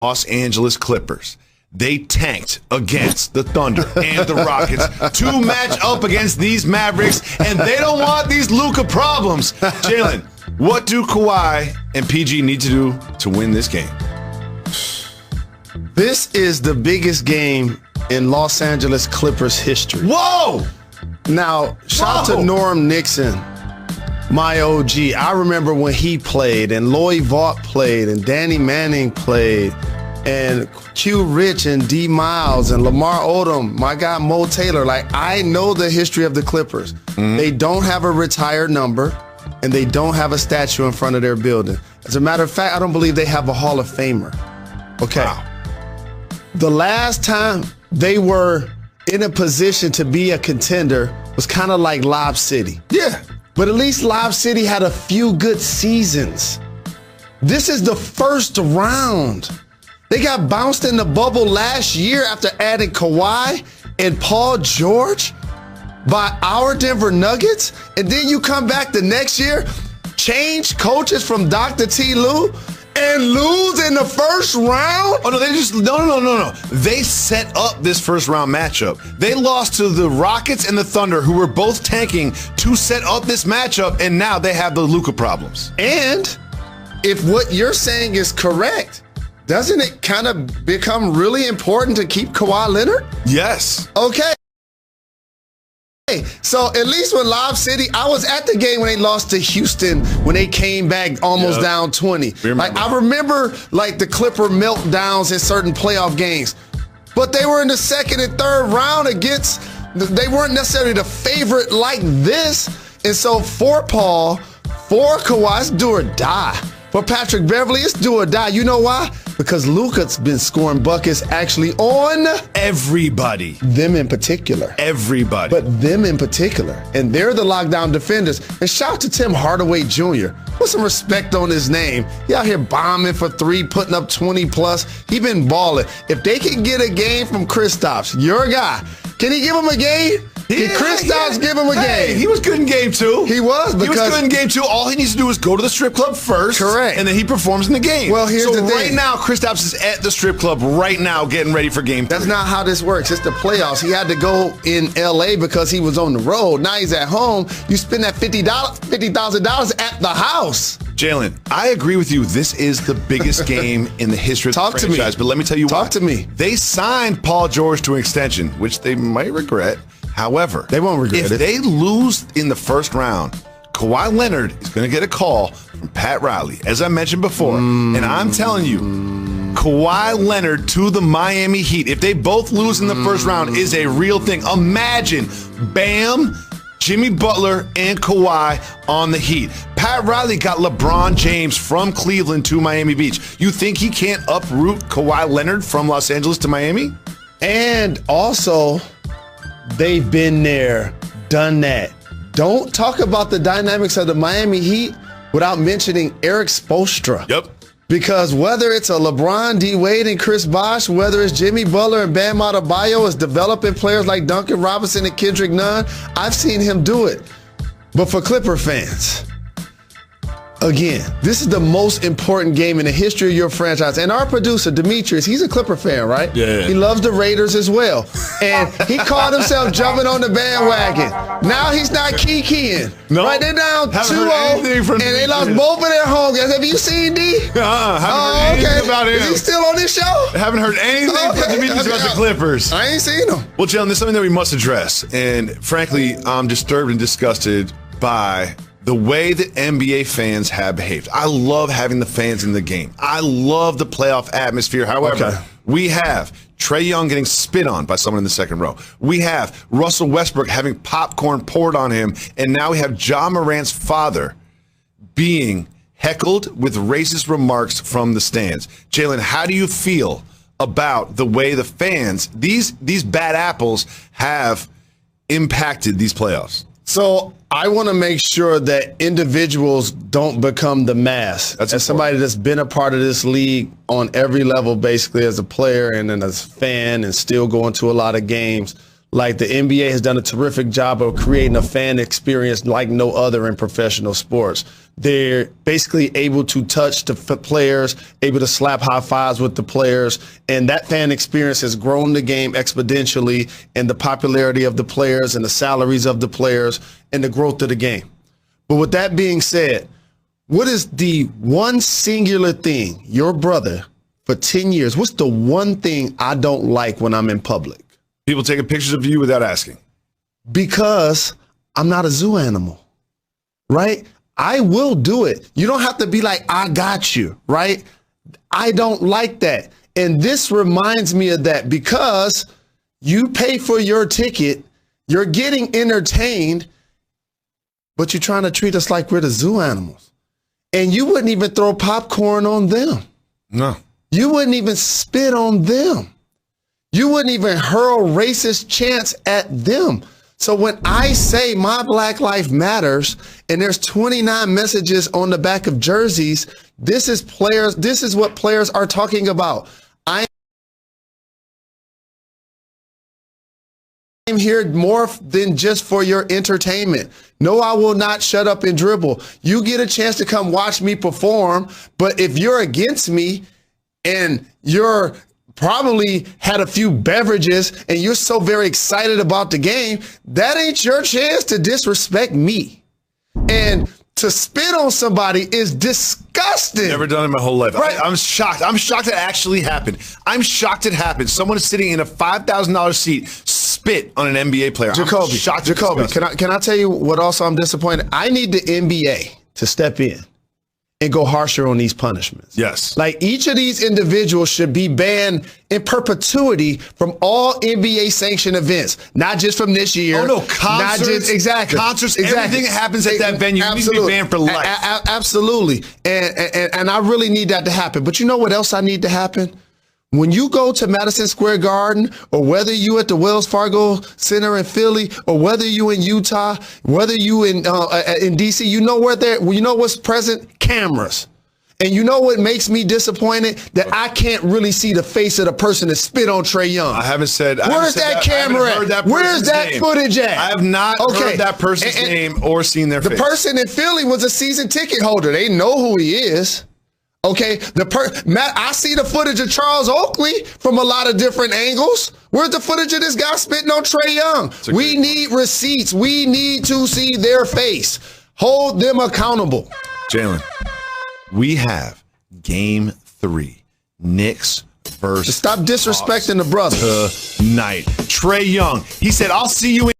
Los Angeles Clippers. They tanked against the Thunder and the Rockets to match up against these Mavericks, and they don't want these Luka problems. Jalen, what do Kawhi and PG need to do to win this game? This is the biggest game in Los Angeles Clippers history. Whoa! Now, shout out to Norm Nixon, my OG. I remember when he played, and Lloyd Vaught played, and Danny Manning played, and Q Rich and D Miles and Lamar Odom, my guy Mo Taylor. Like, I know the history of the Clippers. They don't have a retired number, and they don't have a statue in front of their building. As a matter of fact, I don't believe they have a Hall of Famer. Okay. Wow. The last time they were in a position to be a contender was kind of like Lob City. Yeah. But at least Lob City had a few good seasons. This is the first round. They got bounced in the bubble last year after adding Kawhi and Paul George by our Denver Nuggets. And then you come back the next year, change coaches from Dr. T. Lue, and lose in the first round? Oh, no, they just, no. They set up this first round matchup. They lost to the Rockets and the Thunder, who were both tanking to set up this matchup, and now they have the Luka problems. And if what you're saying is correct, doesn't it kind of become really important to keep Kawhi Leonard? Yes. Okay. So at least with Lob City, I was at the game when they lost to Houston when they came back almost down 20. Like, I remember like the Clipper meltdowns in certain playoff games, but they were in the second and third round against. They weren't necessarily the favorite like this, and so for Paul, for Kawhi, it's do or die. For Patrick Beverly, it's do or die. You know why? Because Luka's been scoring buckets actually on everybody. Them in particular. Everybody. But them in particular. And they're the lockdown defenders. And shout out to Tim Hardaway Jr. Put some respect on his name. He out here bombing for three, putting up 20 plus. He been balling. If they can get a game from Kristaps, your guy, can he give him a game? Can Kristaps give him a game? He was good in game two. He was good in game two. All he needs to do is go to the strip club first. Correct. And then he performs in the game. Well, here's the thing. Right now, Kristaps is at the strip club right now getting ready for game three. That's not how this works. It's the playoffs. He had to go in L.A. because he was on the road. Now he's at home. You spend that $50,000 at the house. Jalen, I agree with you. This is the biggest game in the history of the franchise. But let me tell you why. Talk to me. They signed Paul George to an extension, which they might regret. However, they won't regret it. If they lose in the first round, Kawhi Leonard is going to get a call from Pat Riley, as I mentioned before. And I'm telling you, Kawhi Leonard to the Miami Heat, if they both lose in the first round, is a real thing. Imagine Bam, Jimmy Butler, and Kawhi on the Heat. Pat Riley got LeBron James from Cleveland to Miami Beach. You think he can't uproot Kawhi Leonard from Los Angeles to Miami? And also, they've been there, done that. Don't talk about the dynamics of the Miami Heat without mentioning Eric Spoelstra. Yep. Because whether it's a LeBron, D. Wade, and Chris Bosh, whether it's Jimmy Butler and Bam Adebayo is developing players like Duncan Robinson and Kendrick Nunn, I've seen him do it. But for Clipper fans, again, this is the most important game in the history of your franchise. And our producer, Demetrius, he's a Clipper fan, right? Yeah. He loves the Raiders as well. And he caught himself jumping on the bandwagon. Now he's not keying. No. Right, they're down 2-0, and they lost both of their home games. Have you seen D? Haven't heard anything about him. Is he still on this show? Haven't heard anything from Demetrius about the Clippers. I ain't seen him. Well, Jalen, there's something that we must address. And frankly, I'm disturbed and disgusted by the way that NBA fans have behaved. I love having the fans in the game. I love the playoff atmosphere. However, we have Trae Young getting spit on by someone in the second row. We have Russell Westbrook having popcorn poured on him. And now we have Ja Morant's father being heckled with racist remarks from the stands. Jalen, how do you feel about the way the fans, these bad apples, have impacted these playoffs? So I want to make sure that individuals don't become the mass. As somebody that's been a part of this league on every level, basically as a player and then as a fan and still going to a lot of games, like the NBA has done a terrific job of creating a fan experience like no other in professional sports. They're basically able to touch the players, able to slap high fives with the players, and that fan experience has grown the game exponentially, and the popularity of the players and the salaries of the players and the growth of the game. But with that being said, what is the one singular thing, your brother, for 10 years, what's the one thing I don't like when I'm in public? People taking pictures of you without asking. Because I'm not a zoo animal, right? I will do it. You don't have to be like, I got you, right? I don't like that. And this reminds me of that because you pay for your ticket, you're getting entertained, but you're trying to treat us like we're the zoo animals. And you wouldn't even throw popcorn on them. No. You wouldn't even spit on them. You wouldn't even hurl racist chants at them. So when I say my Black Life Matters and there's 29 messages on the back of jerseys, this is what players are talking about. I'm here more than just for your entertainment. No, I will not shut up and dribble. You get a chance to come watch me perform, but if you're against me and you're probably had a few beverages and you're so very excited about the game, that ain't your chance to disrespect me. And to spit on somebody is disgusting. Never done it in my whole life. Right. I'm shocked. I'm shocked it actually happened. I'm shocked it happened. Someone is sitting in a $5,000 seat, spit on an NBA player. Jacoby, can I tell you what also I'm disappointed? I need the NBA to step in and go harsher on these punishments. Yes. Like each of these individuals should be banned in perpetuity from all NBA sanctioned events, not just from this year. Oh no, concerts, concerts, everything that happens at that venue needs to be banned for life. Absolutely. And I really need that to happen. But you know what else I need to happen? When you go to Madison Square Garden, or whether you at the Wells Fargo Center in Philly, or whether you in Utah, whether you in DC, you know what's present? Cameras. And you know what makes me disappointed? That I can't really see the face of the person that spit on Trae Young. I haven't said. Where's that camera at? Where's that footage at? I have not heard that person's name or seen their face. The person in Philly was a season ticket holder. They know who he is. Okay, Matt, I see the footage of Charles Oakley from a lot of different angles. Where's the footage of this guy spitting on Trae Young? We need receipts. We need to see their face. Hold them accountable. Jalen, we have Game 3. Knicks versus. Stop disrespecting the brother. Tonight. Trae Young. He said, "I'll see you in."